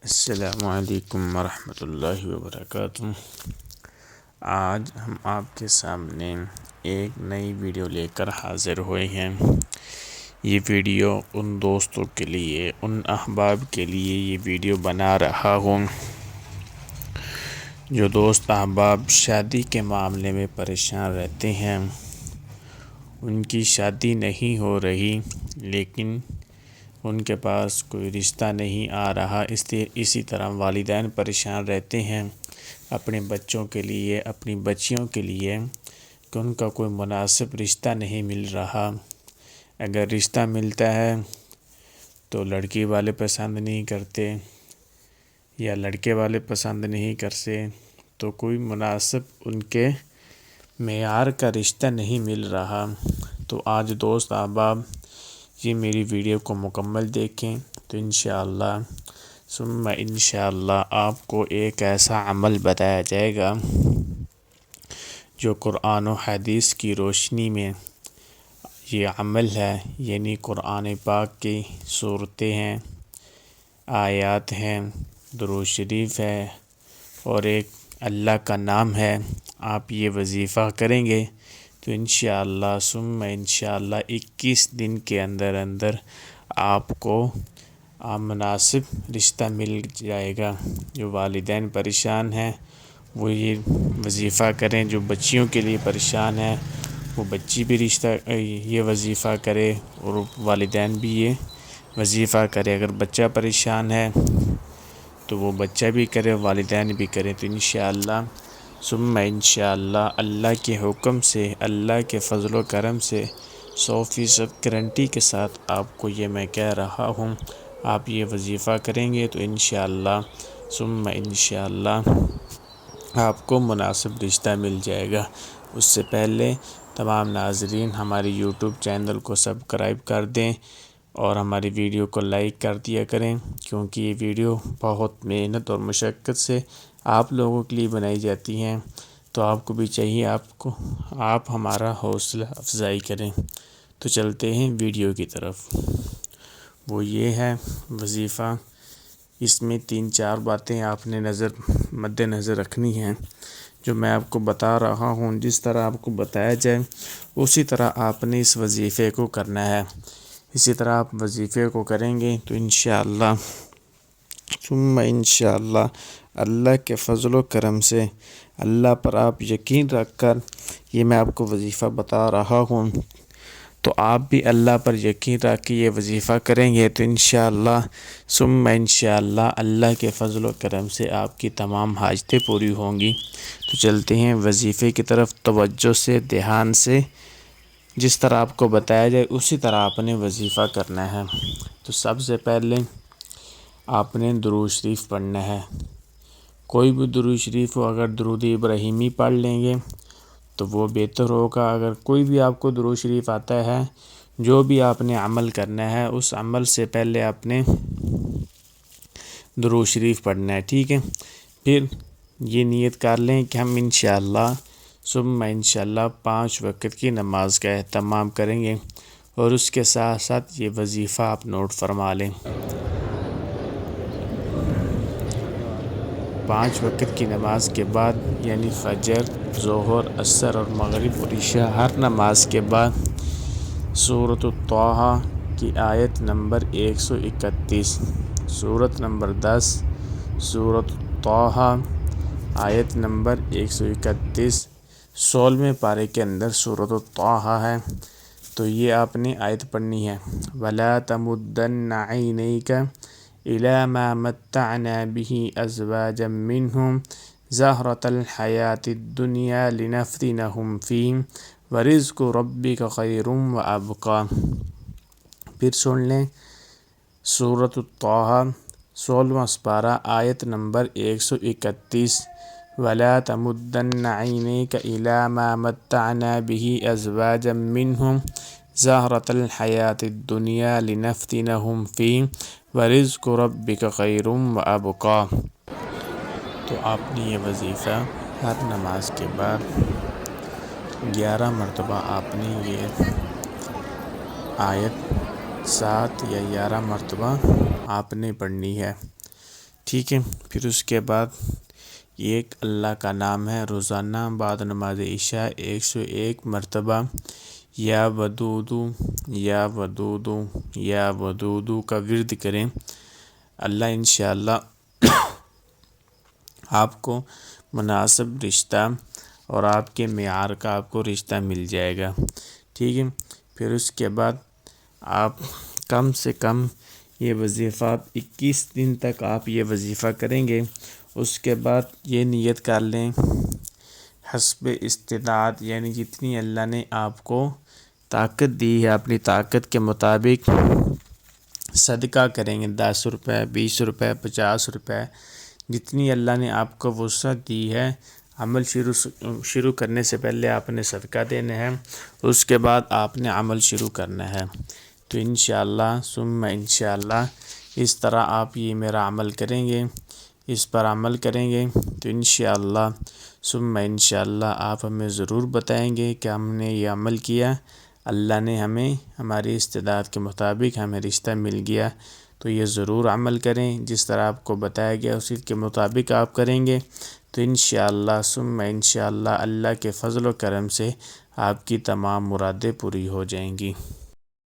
السلام علیکم ورحمۃ اللہ وبرکاتہ۔ آج ہم آپ کے سامنے ایک نئی ویڈیو لے کر حاضر ہوئے ہیں۔ یہ ویڈیو ان دوستوں کے لیے، ان احباب کے لیے یہ ویڈیو بنا رہا ہوں جو دوست احباب شادی کے معاملے میں پریشان رہتے ہیں۔ ان کی شادی نہیں ہو رہی لیکن ان کے پاس کوئی رشتہ نہیں آ رہا، اسی طرح والدین پریشان رہتے ہیں اپنے بچوں کے لیے، اپنی بچیوں کے لیے کہ ان کا کوئی مناسب رشتہ نہیں مل رہا۔ اگر رشتہ ملتا ہے تو لڑکی والے پسند نہیں کرتے یا لڑکے والے پسند نہیں کرتے، تو کوئی مناسب ان کے معیار کا رشتہ نہیں مل رہا۔ تو آج دوست احباب یہ میری ویڈیو کو مکمل دیکھیں تو انشاءاللہ ثم انشاءاللہ آپ کو ایک ایسا عمل بتایا جائے گا جو قرآن و حدیث کی روشنی میں یہ عمل ہے، یعنی قرآن پاک کی صورتیں ہیں، آیات ہیں، درود شریف ہے اور ایک اللہ کا نام ہے۔ آپ یہ وظیفہ کریں گے تو انشاءاللہ ثم انشاءاللہ 21 دن کے اندر آپ کو مناسب رشتہ مل جائے گا۔ جو والدین پریشان ہیں وہ یہ وظیفہ کریں، جو بچیوں کے لیے پریشان ہیں وہ بچی بھی یہ وظیفہ کرے اور والدین بھی یہ وظیفہ کرے۔ اگر بچہ پریشان ہے تو وہ بچہ بھی کرے، والدین بھی کریں، تو انشاءاللہ ثم انشاءاللہ اللہ کے حکم سے، اللہ کے فضل و کرم سے 100% گارنٹی کے ساتھ آپ کو یہ میں کہہ رہا ہوں، آپ یہ وظیفہ کریں گے تو انشاءاللہ ثم انشاءاللہ آپ کو مناسب رشتہ مل جائے گا۔ اس سے پہلے تمام ناظرین ہماری یوٹیوب چینل کو سبسکرائب کر دیں اور ہماری ویڈیو کو لائک کر دیا کریں، کیونکہ یہ ویڈیو بہت محنت اور مشقت سے آپ لوگوں کے لیے بنائی جاتی ہیں، تو آپ کو بھی چاہیے آپ ہمارا حوصلہ افزائی کریں۔ تو چلتے ہیں ویڈیو کی طرف۔ وہ یہ ہے وظیفہ، اس میں 3-4 باتیں آپ نے مد نظر رکھنی ہیں جو میں آپ کو بتا رہا ہوں۔ جس طرح آپ کو بتایا جائے اسی طرح آپ نے اس وظیفے کو کرنا ہے۔ اسی طرح آپ وظیفے کو کریں گے تو انشاءاللہ ثم انشاءاللہ اللہ کے فضل و کرم سے، اللہ پر آپ یقین رکھ کر یہ میں آپ کو وظیفہ بتا رہا ہوں، تو آپ بھی اللہ پر یقین رکھ کے یہ وظیفہ کریں گے تو انشاءاللہ ثم انشاءاللہ اللہ کے فضل و کرم سے آپ کی تمام حاجتیں پوری ہوں گی۔ تو چلتے ہیں وظیفے کی طرف توجہ سے، دھیان سے، جس طرح آپ کو بتایا جائے اسی طرح آپ نے وظیفہ کرنا ہے۔ تو سب سے پہلے آپ نے درود شریف پڑھنا ہے، کوئی بھی درود شریف ہو، اگر درود ابراہیمی پڑھ لیں گے تو وہ بہتر ہوگا۔ اگر کوئی بھی آپ کو درود شریف آتا ہے، جو بھی آپ نے عمل کرنا ہے اس عمل سے پہلے آپ نے درود شریف پڑھنا ہے، ٹھیک ہے؟ پھر یہ نیت کر لیں کہ ہم انشاءاللہ ثم انشاءاللہ 5 وقت کی نماز کا اہتمام کریں گے، اور اس کے ساتھ ساتھ یہ وظیفہ آپ نوٹ فرما لیں۔ 5 وقت کی نماز کے بعد یعنی فجر، ظہر، عصر اور مغرب اور عشاء، ہر نماز کے بعد سورۃ طٰہٰ کی آیت نمبر 131، سورۃ نمبر 10، سورۃ طٰہٰ آیت نمبر 131، 16ویں پارے کے اندر سورۃ طٰہٰ ہے، تو یہ آپ نے آیت پڑھنی ہے۔ وَلَا تَمُدَّنَّ عَيْنَيْكَ إِلَىٰ مَا مَتَّعْنَا بِهِ أَزْوَاجًا مِّنْهُمْ زَهْرَةَ الْحَيَاةِ الدُّنْيَا لِنَفْتِنَهُمْ فِيهِ وَرِزْقُ رَبِّكَ خَيْرٌ وَأَبْقَىٰ۔ پھر سن لیں سورۃ طٰہٰ 16واں سپارہ آیت نمبر 131، وَلَا تَمُدَّنَّ عَيْنَيْكَ إِلَىٰ مَا مَتَّعْنَا بِهِ أَزْوَاجًا مِّنْهُمْ زَهْرَةَ الْحَيَاةِ الدُّنْيَا لِنَفْتِنَهُمْ فِيهِ وَرِزْقُ رَبِّكَ خَيْرٌ وَأَبْقَىٰ۔ تو آپ نے یہ وظیفہ ہر نماز کے بعد 11 مرتبہ آپ نے یہ آیت 7 یا 11 مرتبہ آپ نے پڑھنی ہے، ٹھیک ہے. پھر اس کے بعد یہ ایک اللہ کا نام ہے. روزانہ بعد نماز عشاء 101 مرتبہ یا ودودو یا ودودو یا ودودو کا ورد کریں. اللہ انشاءاللہ آپ کو مناسب رشتہ اور آپ کے معیار کا آپ کو رشتہ مل جائے گا. ٹھیک ہے. پھر اس کے بعد آپ کم سے کم یہ وظیفہ 21 دن تک آپ یہ وظیفہ کریں گے. اس کے بعد یہ نیت کر لیں حسب استطاعت، یعنی جتنی اللہ نے آپ کو طاقت دی ہے اپنی طاقت کے مطابق صدقہ کریں گے. 10 روپے، 20 روپے، 50 روپے، جتنی اللہ نے آپ کو وسعت دی ہے. عمل شروع کرنے سے پہلے آپ نے صدقہ دینا ہے، اس کے بعد آپ نے عمل شروع کرنا ہے. تو انشاءاللہ ثم انشاءاللہ اس طرح آپ یہ میرا عمل کریں گے، اس پر عمل کریں گے تو انشاءاللہ ثم انشاءاللہ آپ ہمیں ضرور بتائیں گے کہ ہم نے یہ عمل کیا، اللہ نے ہمیں ہماری استعداد کے مطابق ہمیں رشتہ مل گیا. تو یہ ضرور عمل کریں، جس طرح آپ کو بتایا گیا اسی کے مطابق آپ کریں گے تو انشاءاللہ ثم انشاءاللہ اللہ کے فضل و کرم سے آپ کی تمام مرادیں پوری ہو جائیں گی.